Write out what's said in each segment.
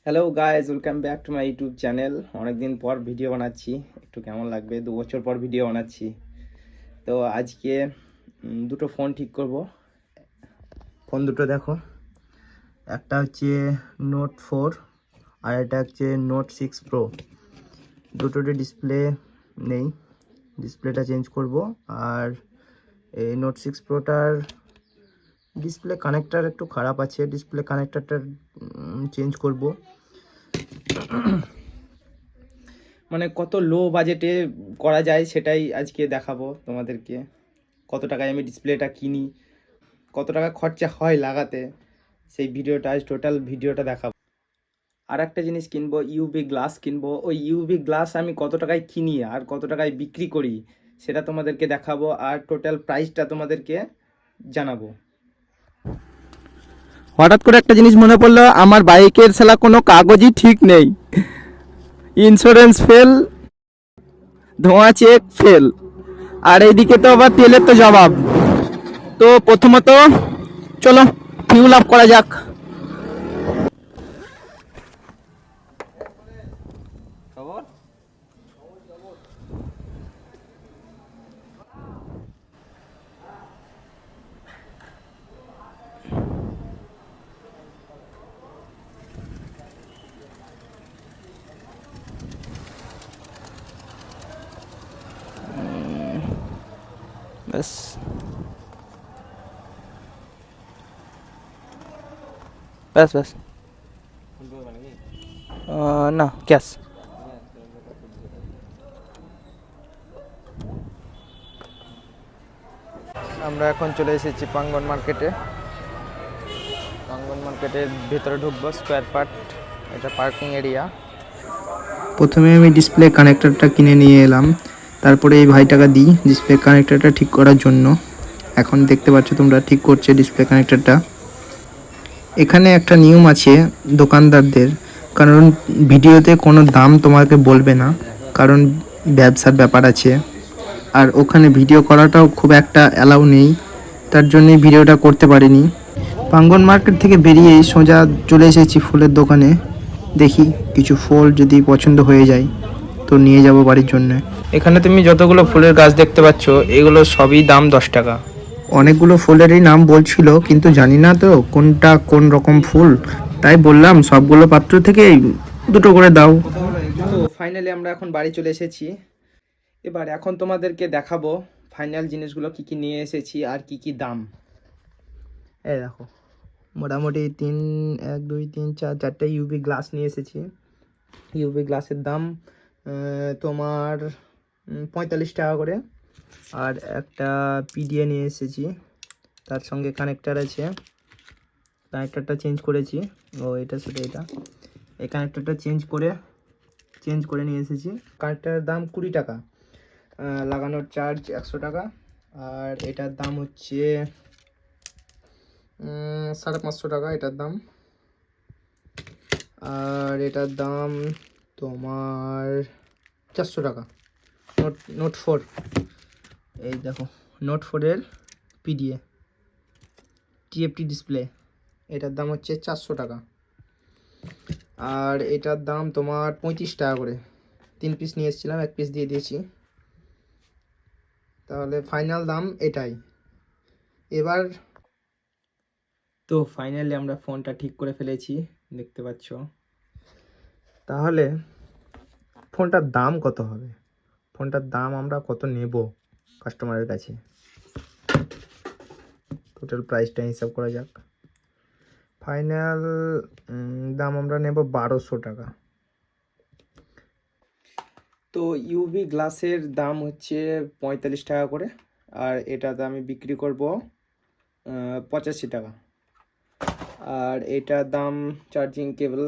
Hello guys, welcome back to my YouTube channel. অনেকদিন পর video বানাচ্ছি, একটু কেমন লাগবে, 2 বছর পর ভিডিও বানাচ্ছি। তো আজকে দুটো ফোন ঠিক করব। ফোন দুটো দেখো, একটা হচ্ছে নোট 4 আর একটা হচ্ছে নোট 6 প্রো। দুটোতে ডিসপ্লে নেই, ডিসপ্লেটা চেঞ্জ করব। আর এই নোট 6 প্রোটার ডিসপ্লে কানেক্টার একটু খারাপ আছে, ডিসপ্লে কানেক্টারটা চেঞ্জ করব। মানে কত লো বাজেটে করা যায় সেটাই আজকে দেখাবো তোমাদেরকে। কত টাকায় আমি ডিসপ্লেটা কিনি, কত টাকা খরচা হয় লাগাতে, সেই ভিডিওটা আজ টোটাল ভিডিওটা দেখাবো। আর একটা জিনিস কিনবো, ইউভি গ্লাস কিনবো। ওই ইউভি গ্লাস আমি কত টাকায় কিনি আর কত টাকায় বিক্রি করি সেটা তোমাদেরকে দেখাবো, আর টোটাল প্রাইসটা তোমাদেরকে জানাবো। হঠাৎ করে একটা জিনিস মনে পড়লো, আমার বাইকের শালা কোনো কাগজই ঠিক নেই। ইন্স্যুরেন্স ফেল, ধোঁয়া চেক ফেল, আর এইদিকে তো আবার তেলের তো জবাব। তো প্রথমত চলো ফিউল আপ করা যাক। খবর ব্যাস, ব্যাস ব্যাস। না, ক্যাশ। আমরা এখন চলে এসেছি পাঙ্গন মার্কেটে। পাঙ্গন মার্কেটের ভেতরে ঢুকবো, স্কোয়ার পার্ট, এটা পার্কিং এরিয়া। প্রথমে আমি ডিসপ্লে কানেক্টরটা কিনে নিয়ে এলাম, তারপরে এই ভাইটাকে দিই ডিসপ্লে কানেক্টরটা ঠিক করার জন্য। এখন দেখতে পাচ্ছ তোমরা ঠিক করছে ডিসপ্লে কানেক্টরটা। এখানে একটা নিয়ম আছে দোকানদারদের, কারণ ভিডিওতে কোনো দাম তোমাকে বলবে না, কারণ ব্যবসার ব্যাপার আছে। আর ওখানে ভিডিও করাটাও খুব একটা অ্যালাউ নেই, তার জন্যই ভিডিওটা করতে পারিনি। পাঙ্গন মার্কেট থেকে বেরিয়ে সোজা চলে এসেছি ফুলের দোকানে। দেখি কিছু ফুল যদি পছন্দ হয়ে যায় তো নিয়ে যাব বাড়ির জন্য। এখানে তুমি যতগুলো ফুলের গাছ দেখতে পাচ্ছ এগুলো সবই দাম 10 টাকা। অনেকগুলো ফুলেরই নাম বলছিল, কিন্তু জানি না তো কোনটা কোন রকম ফুল, তাই বললাম সবগুলো পাত্র থেকে দুটো করে দাও। তো ফাইনালি আমরা এখন বাড়ি চলে এসেছি। এবার এখন তোমাদেরকে দেখাবো ফাইনাল জিনিসগুলো কি কি নিয়ে এসেছি আর কি কি দাম। এই দেখো, মোটামুটি 1 2 3 4 চারটে ইউভি গ্লাস নিয়ে এসেছি। ইউভি গ্লাসের দাম তোমার 45 টাকা করে। আর একটা পিডিএ নিয়ে এসেছি, তার সঙ্গে কানেক্টার আছে, কানেক্টারটা চেঞ্জ করেছি। ও এটা সেটা এটা, এই কানেক্টারটা চেঞ্জ করে নিয়ে এসেছি। কানেক্টারের দাম 20 টাকা, লাগানোর চার্জ 100 টাকা। আর এটার দাম হচ্ছে 550 টাকা এটার দাম। আর এটার দাম তোমার 400 টাকা। নোট 4, এই দেখো নোট 4-এর পিডিএ টিএফটি ডিসপ্লে, এটার দাম হচ্ছে 400 টাকা। আর এটার দাম তোমার 35 টাকা করে। 3 পিস নিয়ে এসেছিলাম, 1 পিস দিয়ে দিয়েছি। তাহলে ফাইনাল দাম এটাই। এবার তো ফাইনালি আমরা ফোনটা ঠিক করে ফেলেছি, দেখতে পাচ্ছ। তাহলে ফোনটার দাম কত হবে, ফোনটার দাম আমরা কত নেব কাস্টমারের কাছে, টোটাল প্রাইসটা হিসাব করা যাক। ফাইনাল দাম আমরা নেব 1200 টাকা। তো ইউভি গ্লাসের দাম হচ্ছে 45 টাকা করে, আর এটাতে আমি বিক্রি করব 85 টাকা। আর এটার দাম চার্জিং কেবল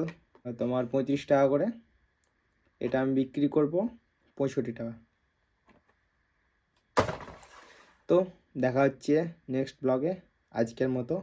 তোমার 35 টাকা করে, এটা আমি বিক্রি করব 65 টাকা। তো দেখা হচ্ছে নেক্সট ব্লগে, আজকের মতো